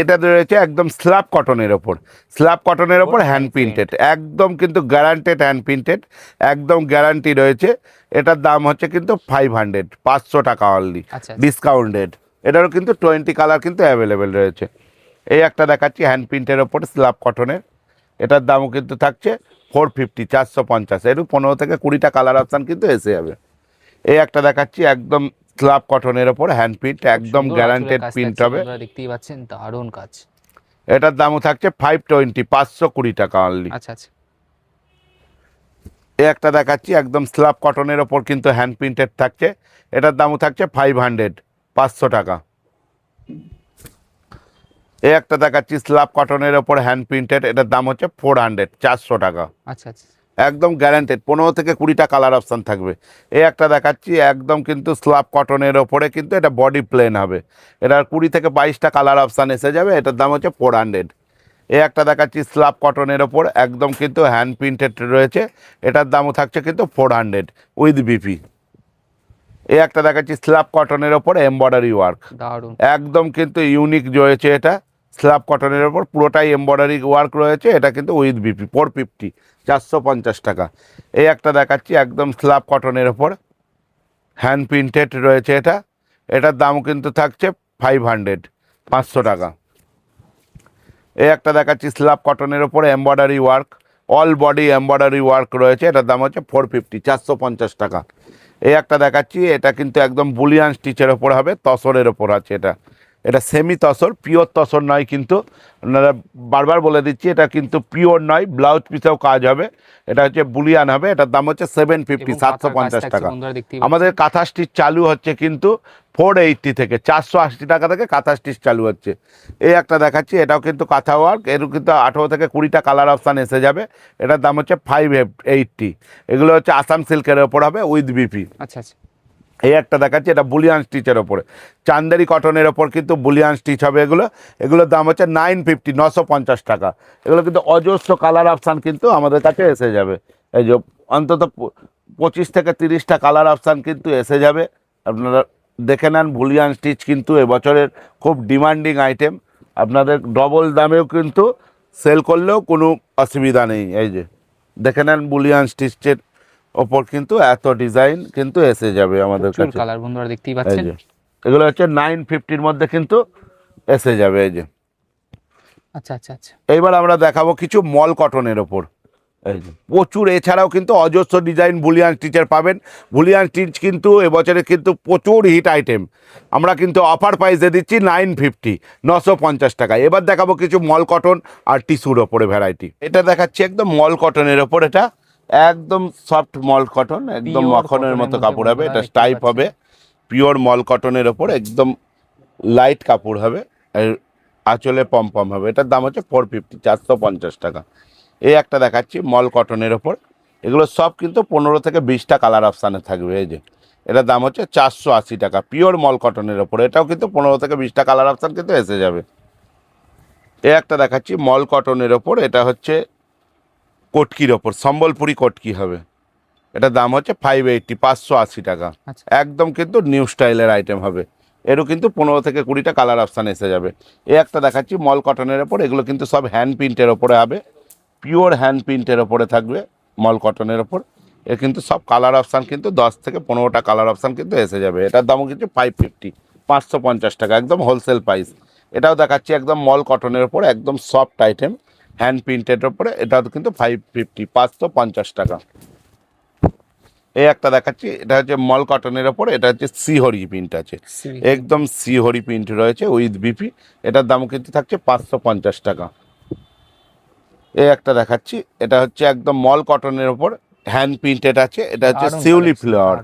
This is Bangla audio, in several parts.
এটা রয়েছে একদম স্ল্যাব কটনের ওপর, স্ল্যাব কটনের ওপর হ্যান্ড প্রিন্টেড, একদম কিন্তু গ্যারান্টেড হ্যান্ড প্রিন্টেড, একদম গ্যারান্টি রয়েছে। এটার দাম হচ্ছে কিন্তু 500, 500 টাকা অনলি, ডিসকাউন্টেড। এটারও কিন্তু 20 কালার কিন্তু অ্যাভেলেবেল রয়েছে। এই একটা দেখাচ্ছি হ্যান্ড প্রিন্টের ওপর স্ল্যাব কটনের, এটার দামও কিন্তু থাকছে 450, 450। এর 15 থেকে 20টা কালার অপশান কিন্তু এসে যাবে। এই একটা দেখাচ্ছি একদম স্ল্যাব কটনের ওপর হ্যান্ড প্রিন্ট, একদম গ্যারান্টেড প্রিন্ট হবে, দেখতেই পাচ্ছেন দারুণ কাজ। এটার দামও থাকছে 520, 520 টাকা অনলি। আচ্ছা আচ্ছা। এই একটা দেখাচ্ছি একদম স্ল্যাব কটনের ওপর কিন্তু হ্যান্ড প্রিন্টেড থাকছে, এটার দামও থাকছে 500, 500 টাকা। এই একটা দেখাচ্ছি স্ল্যাব কটনের ওপর হ্যান্ড প্রিন্টেড, এটার দাম হচ্ছে 400, 400 টাকা। আচ্ছা আচ্ছা। একদম গ্যারান্টেড 15 থেকে 20টা কালার অপশান থাকবে। এই একটা দেখাচ্ছি একদম কিন্তু স্ল্যাব কটনের ওপরে কিন্তু এটা বডি প্লেন হবে, এটার 20 থেকে 22টা কালার অপশান এসে যাবে, এটার দাম হচ্ছে 400। এই একটা দেখাচ্ছি স্ল্যাব কটনের ওপর একদম কিন্তু হ্যান্ড প্রিন্টেড রয়েছে, এটার দামও থাকছে কিন্তু 400 উইথ বিপি। এই একটা দেখাচ্ছি স্ল্যাব কটনের ওপর এমব্রয়ডারি ওয়ার্ক, একদম কিন্তু ইউনিক রয়েছে। এটা স্ল্যাব কটনের ওপর পুরোটাই এমব্রয়ডারি ওয়ার্ক রয়েছে, এটা কিন্তু উইথ বিপি 450, 450 টাকা। এই একটা দেখাচ্ছি একদম স্ল্যাব কটনের ওপর হ্যান্ড প্রিন্টেড রয়েছে, এটার দামও কিন্তু থাকছে 500, 500 টাকা। এই একটা দেখাচ্ছি স্ল্যাব কটনের ওপর embroidery work, all body embroidery work রয়েছে, এটার দাম হচ্ছে 450, 450 টাকা। এই একটা দেখাচ্ছি এটা কিন্তু একদম বুলিয়ান স্টিচের ওপর হবে, তসরের ওপর আছে। এটা সেমি তসর, পিওর তসর নয়, কিন্তু আপনারা বারবার বলে দিচ্ছি এটা কিন্তু পিওর নয়, ব্লাউজ পিসেও কাজ হবে, এটা হচ্ছে বুলিয়ান হবে, এটার দাম হচ্ছে 750, 750 টাকা। আমাদের কাঁথা স্টিচ চালু হচ্ছে কিন্তু 480 থেকে 480 টাকা থেকে কাঁথা স্টিচ চালু হচ্ছে। এই একটা দেখাচ্ছি এটাও কিন্তু কাঁথা ওয়ার্ক, এর কিন্তু 18 থেকে 20টা কালার অপশান এসে যাবে, এটার দাম হচ্ছে 580। এগুলো হচ্ছে আসাম সিল্কের ওপর হবে উইথ বিপি। আচ্ছা আচ্ছা। এই একটা দেখাচ্ছি এটা বুলিয়ান স্টিচের ওপরে, চান্দেরি কটনের ওপর কিন্তু বুলিয়ান স্টিচ হবে। এগুলোর দাম হচ্ছে 950, 950 টাকা। এগুলো কিন্তু অজস্র কালার অপশান কিন্তু আমাদের কাছে এসে যাবে। এই যে অন্তত 25 থেকে 30টা কালার অপশান কিন্তু এসে যাবে, আপনারা দেখে নেন। বুলিয়ান স্টিচ কিন্তু এবছরের খুব ডিমান্ডিং আইটেম, আপনাদের ডবল দামেও কিন্তু সেল করলেও কোনো অসুবিধা নেই। এই যে দেখে নেন বুলিয়ান স্টিচের ওপর কিন্তু এত ডিজাইন কিন্তু এসে যাবে আমাদের কাছে, কালার বন্ধুরা দেখতেই পাচ্ছেন। এগুলো হচ্ছে 950-র মধ্যে কিন্তু এসে যাবে। এই যে আচ্ছা আচ্ছা আচ্ছা। এইবার আমরা দেখাবো কিছু মল কটনের ওপর, এই যে প্রচুর, এছাড়াও কিন্তু অজস্র ডিজাইন বুলিয়ান স্টিচের পাবেন। বুলিয়ান স্টিচ কিন্তু এবছরে কিন্তু প্রচুর হিট আইটেম, আমরা কিন্তু অফার প্রাইসে দিচ্ছি 950, 950 টাকা। এবার দেখাবো কিছু মল কটন আর টিস্যুর ওপরে ভ্যারাইটি। এটা দেখাচ্ছি একদম মল কটনের ওপর, এটা একদম সফট মল কটন, একদম মাখনের মতো কাপড় হবে, এটা টাইপ হবে পিওর মল কটনের ওপর, একদম লাইট কাপড় হবে, আর আঁচলে পম হবে। এটার দাম হচ্ছে 450, 450 টাকা। এই একটা দেখাচ্ছি মল কটনের ওপর, এগুলো সব কিন্তু 15 থেকে 20টা কালার অপশানে থাকবে। এই যে এটার দাম হচ্ছে 480 টাকা, পিওর মল কটনের ওপর, এটাও কিন্তু 15 থেকে 20টা কালার অপশান কিন্তু এসে যাবে। এই একটা দেখাচ্ছি মল কটনের ওপর, এটা হচ্ছে কটকির ওপর, সম্বলপুরি কটকি হবে, এটার দাম হচ্ছে 580, 580 টাকা। একদম কিন্তু নিউ স্টাইলের আইটেম হবে, এরও কিন্তু 15 থেকে 20টা কালার অপশান এসে যাবে। এই একটা দেখাচ্ছি মল কটনের ওপর, এগুলো কিন্তু সব হ্যান্ড প্রিন্টের ওপরে হবে, পিওর হ্যান্ড প্রিন্টের ওপরে থাকবে মল কটনের ওপর। এর কিন্তু সব কালার অপশান কিন্তু 10 থেকে 15টা কালার অপশান কিন্তু এসে যাবে। এটার দামও কিন্তু 550, 550 টাকা, একদম হোলসেল প্রাইস। এটাও দেখাচ্ছি একদম মল কটনের ওপর, একদম সফট আইটেম হ্যান্ড প্রিন্টের ওপরে, এটাও কিন্তু 550, 550 টাকা। এই একটা দেখাচ্ছি এটা হচ্ছে মল কটনের ওপর, এটা হচ্ছে সিহরি প্রিন্ট আছে, একদম সিহরি প্রিন্ট রয়েছে উইথ বিপি, এটার দাম কিন্তু থাকছে 550 টাকা। এই একটা দেখাচ্ছি এটা হচ্ছে একদম মল কটনের ওপর হ্যান্ড প্রিন্টেড আছে, এটা হচ্ছে শিউলি ফ্লাওয়ার,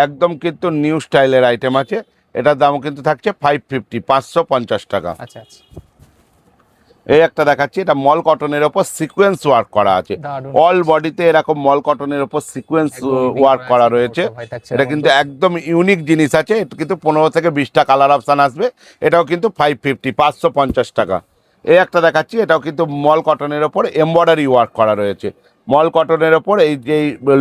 একদম কিন্তু নিউ স্টাইলের আইটেম আছে, এটার দাম কিন্তু থাকছে 550, 550 টাকা। আচ্ছা আচ্ছা। এই একটা দেখাচ্ছি এটা মল কটনের ওপর সিকোয়েন্স ওয়ার্ক করা আছে, অল বডিতে এরকম মল কটনের ওপর সিকোয়েন্স ওয়ার্ক করা রয়েছে, এটা কিন্তু একদম ইউনিক জিনিস আছে। এটা কিন্তু 15 থেকে 20টা কালার অপশান আসবে, এটাও কিন্তু 550, 550 টাকা। এই একটা দেখাচ্ছি এটাও কিন্তু মল কটনের ওপর এমব্রয়ডারি ওয়ার্ক করা রয়েছে, মল কটনের ওপর এই যে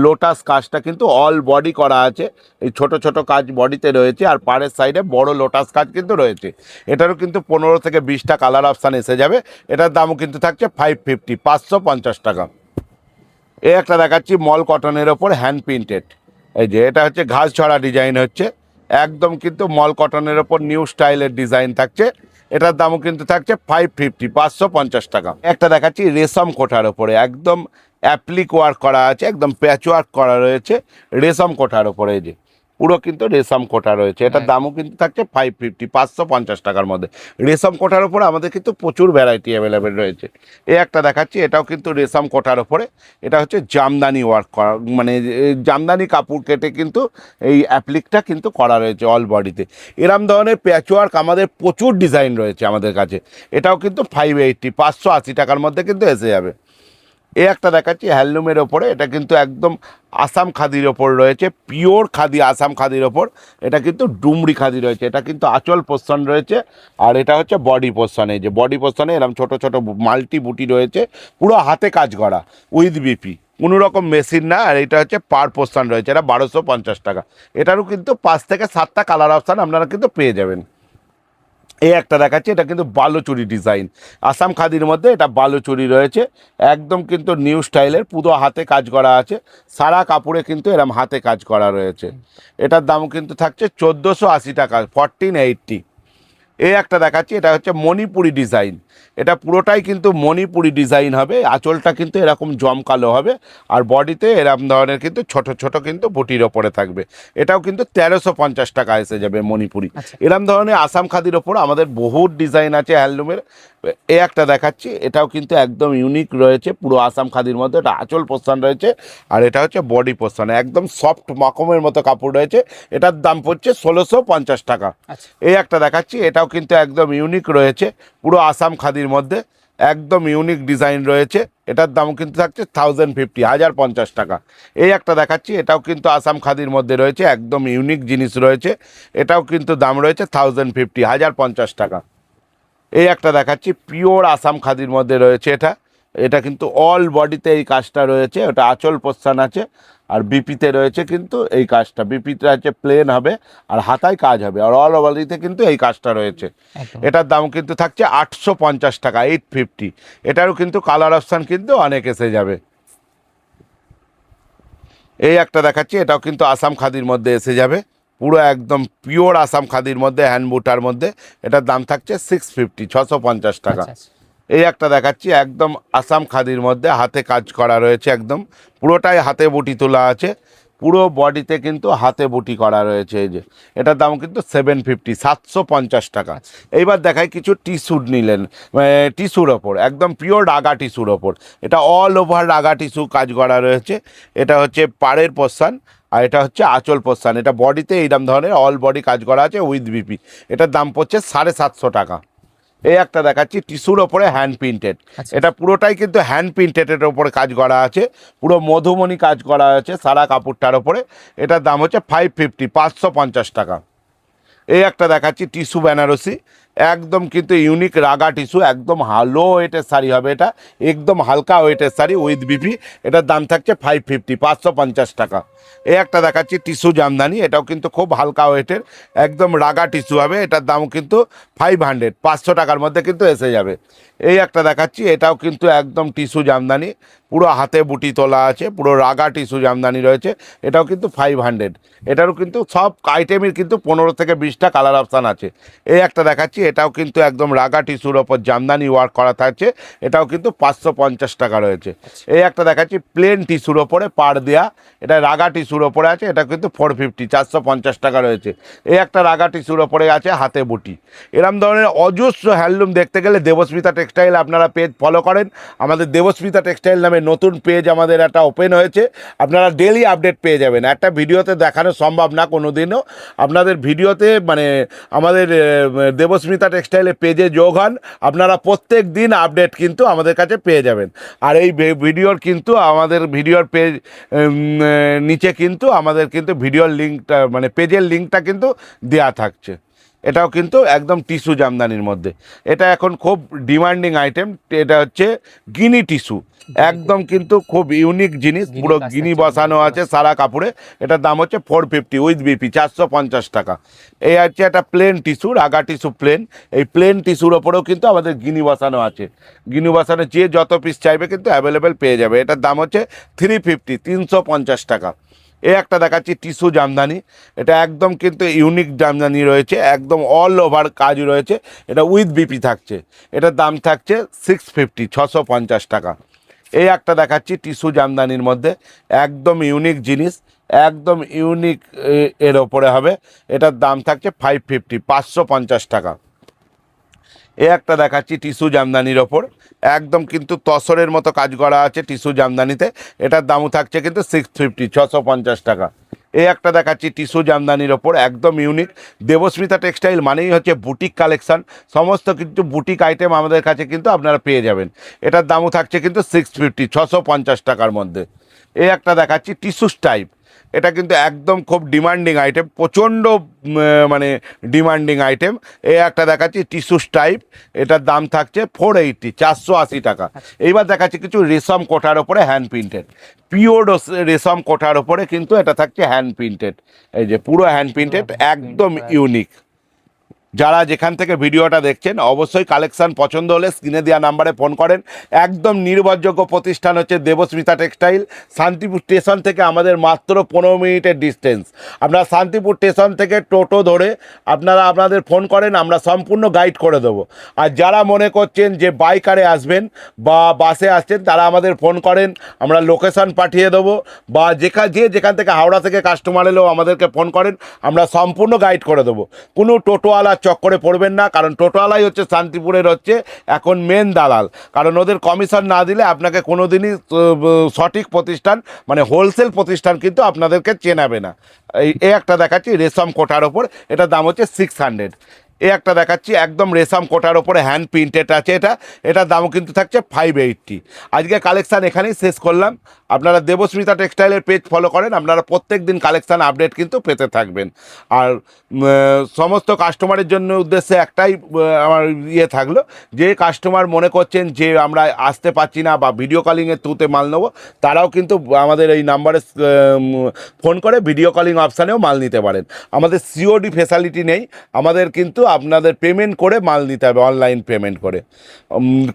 লোটাস কাজটা কিন্তু অল বডি করা আছে, এই ছোট ছোট কাজ বডিতে রয়েছে, আর পাড়ের সাইডে বড় লোটাস কাজ কিন্তু রয়েছে। এটারও কিন্তু 15 থেকে 20টা কালার অপশান এসে যাবে। এটার দামও কিন্তু থাকছে 550, 550 টাকা। এই একটা দেখাচ্ছি মল কটনের ওপর হ্যান্ড প্রিন্টেড, এই যে এটা হচ্ছে ঘাস ছড়া ডিজাইন হচ্ছে, একদম কিন্তু মল কটনের ওপর নিউ স্টাইলের ডিজাইন থাকছে। এটার দামও কিন্তু থাকছে 550, 550 টাকা। একটা দেখাচ্ছি রেশম কোঠার ওপরে একদম অ্যাপ্লিক ওয়ার্ক করা আছে, একদম প্যাচ ওয়ার্ক করা রয়েছে রেশম কোঠার ওপরে, এই যে পুরো কিন্তু রেশম কোঠা রয়েছে। এটার দামও কিন্তু থাকছে 550, 550 টাকার মধ্যে। রেশম কোঠার ওপরে আমাদের কিন্তু প্রচুর ভ্যারাইটি অ্যাভেলেবেল রয়েছে। এই একটা দেখাচ্ছি, এটাও কিন্তু রেশম কোঠার ওপরে, এটা হচ্ছে জামদানি ওয়ার্ক করা, মানে জামদানি কাপড় কেটে কিন্তু এই অ্যাপ্লিকটা কিন্তু করা রয়েছে অল বডিতে। এরম ধরনের প্যাচ ওয়ার্ক আমাদের প্রচুর ডিজাইন রয়েছে আমাদের কাছে। এটাও কিন্তু 580, 580 টাকার মধ্যে কিন্তু এসে যাবে। এই একটা দেখাচ্ছি হ্যান্ডলুমের ওপরে, এটা কিন্তু একদম আসাম খাদির ওপর রয়েছে, পিওর খাদি আসাম খাদির ওপর। এটা কিন্তু ডুমরি খাদি রয়েছে, এটা কিন্তু আঁচল পোর্শন রয়েছে, আর এটা হচ্ছে বডি পোর্শনে, যে বডি পোর্শনে এরকম ছোট ছোট মাল্টি বুটি রয়েছে, পুরো হাতে কাজ করা উইথ বিপি, কোনো রকম মেশিন না। আর এটা হচ্ছে পার পোর্শন রয়েছে, এটা 1250 টাকা। এটারও কিন্তু 5 থেকে 7টা কালার অপশান আপনারা কিন্তু পেয়ে যাবেন। এই একটা দেখাচ্ছি, এটা কিন্তু বালুচুরি ডিজাইন, আসাম খাদির মধ্যে এটা বালুচুরি রয়েছে, একদম কিন্তু নিউ স্টাইলের, পুরো হাতে কাজ করা আছে, সারা কাপড়ে কিন্তু এরম হাতে কাজ করা রয়েছে। এটার দাম কিন্তু থাকছে 1480 টাকা, 1480। এই একটা দেখাচ্ছি, এটা হচ্ছে মণিপুরি ডিজাইন, এটা পুরোটাই কিন্তু মণিপুরি ডিজাইন হবে, আঁচলটা কিন্তু এরকম জমকালো হবে, আর বডিতে এরকম ধরনের কিন্তু ছোট ছোট কিন্তু বুটির ওপরে থাকবে। এটাও কিন্তু 1350 টাকা এসে যাবে মণিপুরি। আচ্ছা। এরম ধরনের আসাম খাদির ওপর আমাদের বহুত ডিজাইন আছে হ্যান্ডলুমের। এই একটা দেখাচ্ছি, এটাও কিন্তু একদম ইউনিক রয়েছে, পুরো আসাম খাদির মধ্যে, এটা আঁচল পোর্শন রয়েছে, আর এটা হচ্ছে বডি পোর্শন, একদম সফট মাখমের মতো কাপড় রয়েছে। এটার দাম পড়ছে 1650 টাকা। আচ্ছা। এই একটা দেখাচ্ছি, এটাও কিন্তু একদম ইউনিক রয়েছে, পুরো আসাম খাদির মধ্যে, একদম ইউনিক ডিজাইন রয়েছে। এটার দাম কিন্তু থাকছে 1050, 1050 টাকা। এই একটা দেখাচ্ছি, এটাও কিন্তু আসাম খাদির মধ্যে রয়েছে, একদম ইউনিক জিনিস রয়েছে, এটাও কিন্তু দাম রয়েছে 1050, 1050 টাকা। এই একটা দেখাচ্ছি পিওর আসাম খাদির মধ্যে রয়েছে, এটা এটা কিন্তু অল বডিতে এই কাজটা রয়েছে, ওটা আঁচল পোস্তান আছে, আর বিপিতে রয়েছে কিন্তু এই কাজটা, বিপিতে আছে প্লেন হবে, আর হাতায় কাজ হবে, আর অল বডিতে কিন্তু এই কাজটা রয়েছে। একদম। এটার দাম কিন্তু থাকছে 850 টাকা, 850। এটারও কিন্তু কালার অপশান কিন্তু অনেক এসে যাবে। এই একটা দেখাচ্ছি, এটাও কিন্তু আসাম খাদির মধ্যে এসে যাবে, পুরো একদম পিওর আসাম খাদির মধ্যে, হ্যান্ড বুটার মধ্যে। এটার দাম থাকছে 650, 650 টাকা। আচ্ছা, আচ্ছা। এই একটা দেখাচ্ছি একদম আসাম খাদির মধ্যে, হাতে কাজ করা রয়েছে, একদম পুরোটাই হাতে বুটি তোলা আছে, পুরো বডিতে কিন্তু হাতে বুটি করা রয়েছে। এই যে এটার দাম কিন্তু 750, 750 টাকা। এইবার দেখাই কিছু টিস্যুর নিলেন, টিস্যুর ওপর, একদম পিওর রাগা টিস্যুর ওপর, এটা অল ওভার রাগা টিস্যু কাজ করা রয়েছে। এটা হচ্ছে পাড়ের পোর্শন, আর এটা হচ্ছে আঁচল পোর্শন, এটা বডিতে এইরকম ধরনের অল বডি কাজ করা আছে উইথ বিপি। এটার দাম পড়ছে 750 টাকা। এই একটা দেখাচ্ছি টিস্যুর ওপরে হ্যান্ড প্রিন্টেড, আচ্ছা। এটা পুরোটাই কিন্তু হ্যান্ড প্রিন্টেডের ওপরে কাজ করা আছে, পুরো মধুমণি কাজ করা আছে সারা কাপড়টার ওপরে। এটার দাম হচ্ছে 550, 550 টাকা। এই একটা দেখাচ্ছি টিস্যু বেনারসি, একদম কিন্তু ইউনিক রাগা টিস্যু, একদম লো ওয়েটের শাড়ি হবে, এটা একদম হালকা ওয়েটের শাড়ি উইথ বিপি। এটার দাম থাকছে 550, 550 টাকা। এই একটা দেখাচ্ছি টিস্যু জামদানি, এটাও কিন্তু খুব হালকা ওয়েটের, একদম রাগা টিস্যু হবে, এটার দাম কিন্তু 500, 500 টাকার মধ্যে কিন্তু এসে যাবে। এই একটা দেখাচ্ছি, এটাও কিন্তু একদম টিস্যু জামদানি, পুরো হাতে বুটি তোলা আছে, পুরো রাগা টিস্যু জামদানি রয়েছে, এটাও কিন্তু 500। এটারও কিন্তু সব আইটেমের কিন্তু 15 থেকে 20টা কালার অপশান আছে। এই একটা দেখাচ্ছি, এটাও কিন্তু একদম রাগা টিস্যুর ওপর জামদানি ওয়ার্ক করা থাকছে, এটাও কিন্তু 550 টাকা রয়েছে। এই একটা দেখাচ্ছি প্লেন টিস্যুর ওপরে পাড় দেওয়া, এটা রাগা টিস্যুর ওপরে আছে, এটা কিন্তু 450, 450 টাকা রয়েছে। এই একটা রাগা টিস্যুর ওপরে আছে হাতে বুটি। এরম ধরনের অজস্র হ্যান্ডলুম দেখতে গেলে দেবস্মিতা টেক্সটাইল আপনারা পেজ ফলো করেন, আমাদের দেবস্মিতা টেক্সটাইল নামে নতুন পেজ আমাদের একটা ওপেন হয়েছে, আপনারা ডেলি আপডেট পেয়ে যাবেন। একটা ভিডিওতে দেখানো সম্ভব না কোনো দিনও, আপনাদের ভিডিওতে মানে আমাদের দেবস্মিতা টেক্সটাইলের পেজে যোগ হন, আপনারা প্রত্যেক দিন আপডেট কিন্তু আমাদের কাছে পেয়ে যাবেন। আর এই ভিডিওর কিন্তু আমাদের ভিডিওর পেজ নিচে কিন্তু আমাদের কিন্তু ভিডিওর লিঙ্কটা মানে পেজের লিঙ্কটা কিন্তু দেওয়া থাকছে। এটাও কিন্তু একদম টিস্যু জামদানির মধ্যে। এটা এখন খুব ডিমান্ডিং আইটেম, এটা হচ্ছে গিনি টিস্যু, একদম কিন্তু খুব ইউনিক জিনিস, গিনি পুরো কাজ গিনি থাকছে, বসানো গিনি আছে সারা কাপড়ে। এটার দাম হচ্ছে 450 উইথ বিপি, 450 টাকা। এই হচ্ছে একটা প্লেন টিস্যু, রাগা টিস্যু প্লেন। এই প্লেন টিস্যুর ওপরেও কিন্তু আমাদের গিনি বসানো আছে। গিনি বসানো যে যত পিস চাইবে কিন্তু অ্যাভেলেবেল পেয়ে যাবে। এটার দাম হচ্ছে 350, 350 টাকা। এ একটা দেখাচ্ছি টিস্যু জামদানি, এটা একদম কিন্তু ইউনিক জামদানি রয়েছে, একদম অল ওভার কাজ রয়েছে, এটা উইথ বিপি থাকছে। এটার দাম থাকছে 650, 650 টাকা। এই একটা দেখাচ্ছি টিস্যু জামদানির মধ্যে, একদম ইউনিক জিনিস, একদম ইউনিক এর ওপরে হবে। এটার দাম থাকছে 550, 550 টাকা। এ একটা দেখাচ্ছি টিস্যু জামদানির ওপর, একদম কিন্তু তসরের মতো কাজ করা আছে টিস্যু জামদানিতে। এটার দামও থাকছে কিন্তু 650, 650 টাকা। এই একটা দেখাচ্ছি টিস্যু জামদানির ওপর, একদম ইউনিক। দেবস্মিতা টেক্সটাইল মানেই হচ্ছে বুটিক কালেকশন, সমস্ত কিন্তু বুটিক আইটেম আমাদের কাছে কিন্তু আপনারা পেয়ে যাবেন। এটার দামও থাকছে কিন্তু 650, 650 টাকার মধ্যে। এই একটা দেখাচ্ছি টিস্যু টাইপ, এটা কিন্তু একদম খুব ডিমান্ডিং আইটেম, প্রচণ্ড মানে ডিমান্ডিং আইটেম। এই একটা দেখাচ্ছি টিস্যু টাইপ, এটার দাম থাকছে 480, 480 টাকা। এইবার দেখাচ্ছি কিছু রেশম কোটার ওপরে হ্যান্ড প্রিন্টেড, পিওর রেশম কোটার ওপরে কিন্তু এটা থাকছে হ্যান্ড প্রিন্টেড। এই যে পুরো হ্যান্ড প্রিন্টেড, একদম ইউনিক। যারা যেখান থেকে ভিডিওটা দেখছেন অবশ্যই কালেকশন পছন্দ হলে স্ক্রিনে দেওয়া নাম্বারে ফোন করেন। একদম নির্ভরযোগ্য প্রতিষ্ঠান হচ্ছে দেবস্মিতা টেক্সটাইল। শান্তিপুর স্টেশন থেকে আমাদের মাত্র 15 মিনিটের ডিস্টেন্স। আপনারা শান্তিপুর স্টেশন থেকে টোটো ধরে আপনারা আপনাদের ফোন করেন, আমরা সম্পূর্ণ গাইড করে দেবো। আর যারা মনে করছেন যে বাইকারে আসবেন বা বাসে আসছেন তারা আমাদের ফোন করেন, আমরা লোকেশন পাঠিয়ে দেবো। বা যেখান থেকে হাওড়া থেকে কাস্টমার এলেও আমাদেরকে ফোন করেন, আমরা সম্পূর্ণ গাইড করে দেবো। কোনো টোটোওয়ালা চক্করে পড়বেন না, কারণ টোটোওয়ালাই হচ্ছে শান্তিপুরের হচ্ছে এখন মেন দালাল। কারণ ওদের কমিশন না দিলে আপনাকে কোনো দিনই সঠিক প্রতিষ্ঠান মানে হোলসেল প্রতিষ্ঠান কিন্তু আপনাদেরকে চেনাবে না। এই একটা দেখাচ্ছি রেশম কোটার ওপর, এটার দাম হচ্ছে 600। এই একটা দেখাচ্ছি একদম রেশম কোটার ওপরে হ্যান্ড প্রিন্টেড আছে, এটার দামও কিন্তু থাকছে 580। আজকে কালেকশান এখানেই শেষ করলাম। আপনারা দেবস্মিতা টেক্সটাইলের পেজ ফলো করেন, আপনারা প্রত্যেক দিন কালেকশান আপডেট কিন্তু পেতে থাকবেন। আর সমস্ত কাস্টমারের জন্য উদ্দেশ্যে একটাই আমার থাকলো, যে কাস্টমার মনে করছেন যে আমরা আসতে পারছি না বা ভিডিও কলিংয়ের থ্রুতে মাল নেবো, তারাও কিন্তু আমাদের এই নাম্বারে ফোন করে ভিডিও কলিং অপশানেও মাল নিতে পারেন। আমাদের সিওডি ফেসিলিটি নেই, আমাদের কিন্তু আপনাদের পেমেন্ট করে মাল নিতে হবে, অনলাইন পেমেন্ট করে।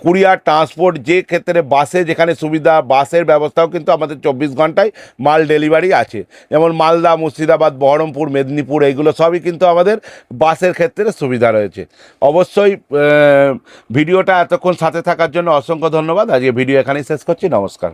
কুরিয়ার ট্রান্সপোর্ট যে ক্ষেত্রে বাসে যেখানে সুবিধা, বাসের ব্যবস্থাও কিন্তু আমাদের 24 ঘন্টায় মাল ডেলিভারি আছে। যেমন মালদা, মুর্শিদাবাদ, বহরমপুর, মেদিনীপুর, এইগুলো সবই কিন্তু আমাদের বাসের ক্ষেত্রে সুবিধা রয়েছে। অবশ্যই ভিডিওটা এতক্ষণ সাথে থাকার জন্য অসংখ্য ধন্যবাদ। আজকে ভিডিও এখানেই শেষ করছি, নমস্কার।